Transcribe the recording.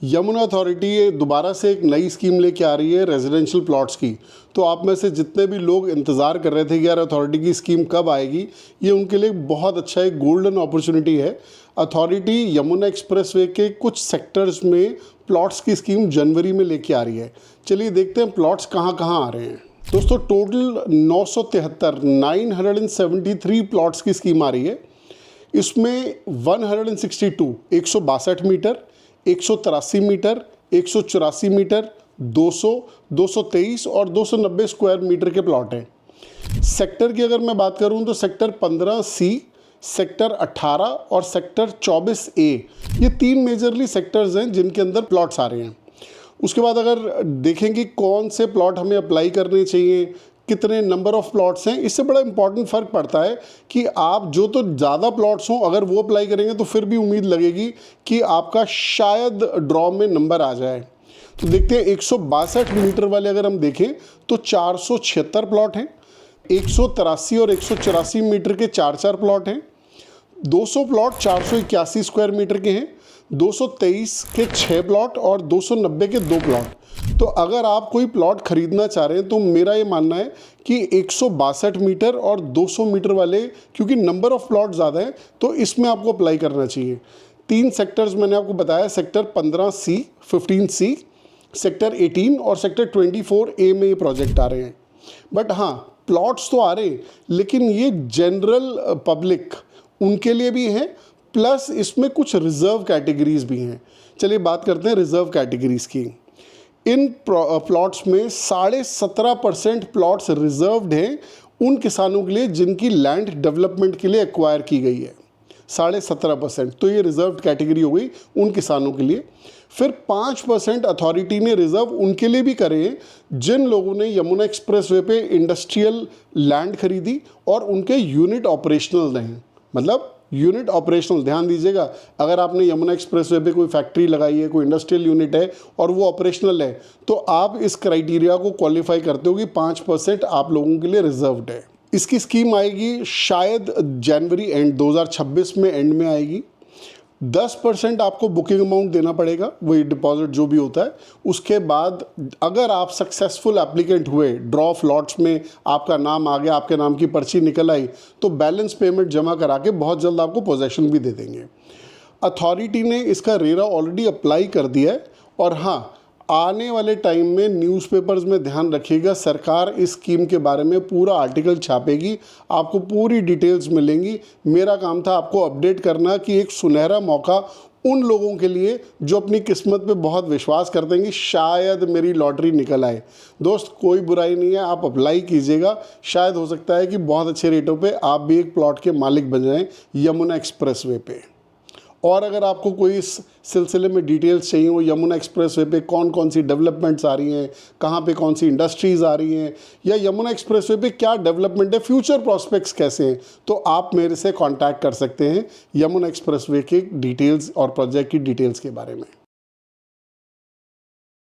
Yamuna authority ये दोबारा से एक नई स्कीम लेके आ रही है रेजिडेंशियल प्लॉट्स की। तो आप में से जितने भी लोग इंतज़ार कर रहे थे कि यार अथॉरिटी की स्कीम कब आएगी, ये उनके लिए बहुत अच्छा एक गोल्डन अपॉर्चुनिटी है। अथॉरिटी यमुना एक्सप्रेसवे के कुछ सेक्टर्स में प्लॉट्स की स्कीम जनवरी में लेके आ रही है। चलिए देखते हैं प्लॉट्स कहाँ कहाँ आ रहे हैं। दोस्तों टोटल 973 प्लॉट्स की स्कीम आ रही है। इसमें 162 मीटर, 183 मीटर, 184 मीटर, 200, 223 और 290 स्क्वायर मीटर के प्लॉट हैं। सेक्टर की अगर मैं बात करूं तो सेक्टर 15C, सेक्टर 18 और सेक्टर 24A, ये 3 मेजरली सेक्टर्स हैं जिनके अंदर प्लॉट्स आ रहे हैं। उसके बाद अगर देखेंगे कौन से प्लॉट हमें अप्लाई करने चाहिए, कितने नंबर ऑफ प्लॉट्स हैं, इससे बड़ा इंपॉर्टेंट फ़र्क पड़ता है कि आप जो तो ज़्यादा प्लॉट्स हों अगर वो अप्लाई करेंगे तो फिर भी उम्मीद लगेगी कि आपका शायद ड्रॉ में नंबर आ जाए। तो देखते हैं 162 मीटर वाले अगर हम देखें तो 476 प्लॉट हैं, 183 और 184 मीटर के 4 प्लॉट हैं, 200 प्लॉट 481 स्क्वायर मीटर के हैं, 223 के 6 प्लॉट और 290 के 2 प्लॉट। तो अगर आप कोई प्लॉट खरीदना चाह रहे हैं तो मेरा ये मानना है कि 162 मीटर और 200 मीटर वाले, क्योंकि नंबर ऑफ प्लॉट ज़्यादा है तो इसमें आपको अप्लाई करना चाहिए। 3 सेक्टर्स मैंने आपको बताया, सेक्टर 15C, 15C, सेक्टर 18 और सेक्टर 24A में ये प्रोजेक्ट आ रहे हैं। बट हाँ, प्लॉट्स तो आ रहे हैं लेकिन ये जनरल पब्लिक उनके लिए भी हैं, प्लस इसमें कुछ रिज़र्व कैटेगरीज भी हैं। चलिए बात करते हैं रिज़र्व कैटेगरीज की। इन प्लॉट्स में 17.5% प्लॉट्स रिजर्व्ड हैं उन किसानों के लिए जिनकी लैंड डेवलपमेंट के लिए एक्वायर की गई है। 17.5%, तो ये रिजर्व्ड कैटेगरी हो गई उन किसानों के लिए। फिर 5% अथॉरिटी ने रिजर्व उनके लिए भी करे हैं जिन लोगों ने यमुना एक्सप्रेसवे पे इंडस्ट्रियल लैंड खरीदी और उनके यूनिट ऑपरेशनल रहे। मतलब यूनिट ऑपरेशनल, ध्यान दीजिएगा, अगर आपने यमुना एक्सप्रेसवे पे कोई फैक्ट्री लगाई है, कोई इंडस्ट्रियल यूनिट है और वो ऑपरेशनल है, तो आप इस क्राइटेरिया को क्वालिफाई करते हो कि 5% आप लोगों के लिए रिजर्व्ड है। इसकी स्कीम आएगी शायद जनवरी एंड 2026 में एंड में आएगी। 10% आपको बुकिंग अमाउंट देना पड़ेगा, वही डिपॉजिट जो भी होता है। उसके बाद अगर आप सक्सेसफुल एप्लीकेंट हुए, ड्रॉ ऑफ लॉट्स में आपका नाम आ गया, आपके नाम की पर्ची निकल आई, तो बैलेंस पेमेंट जमा करा के बहुत जल्द आपको पोजेशन भी दे देंगे। अथॉरिटी ने इसका रेरा ऑलरेडी अप्लाई कर दिया है। और हाँ, आने वाले टाइम में न्यूज़पेपर्स में ध्यान रखिएगा, सरकार इस स्कीम के बारे में पूरा आर्टिकल छापेगी, आपको पूरी डिटेल्स मिलेंगी। मेरा काम था आपको अपडेट करना कि एक सुनहरा मौका उन लोगों के लिए जो अपनी किस्मत पे बहुत विश्वास करते हैं कि शायद मेरी लॉटरी निकल आए। दोस्त कोई बुराई नहीं है, आप अप्लाई कीजिएगा, शायद हो सकता है कि बहुत अच्छे रेटों पे आप भी एक प्लॉट के मालिक बन जाएं यमुना एक्सप्रेसवे पे। और अगर आपको कोई इस सिलसिले में डिटेल्स चाहिए हो, यमुना एक्सप्रेसवे पे कौन कौन सी डेवलपमेंट्स आ रही हैं, कहाँ पे कौन सी इंडस्ट्रीज़ आ रही हैं, या यमुना एक्सप्रेसवे पे क्या डेवलपमेंट है, फ्यूचर प्रॉस्पेक्ट्स कैसे हैं, तो आप मेरे से कांटेक्ट कर सकते हैं यमुना एक्सप्रेसवे के डिटेल्स और प्रोजेक्ट की डिटेल्स के बारे में।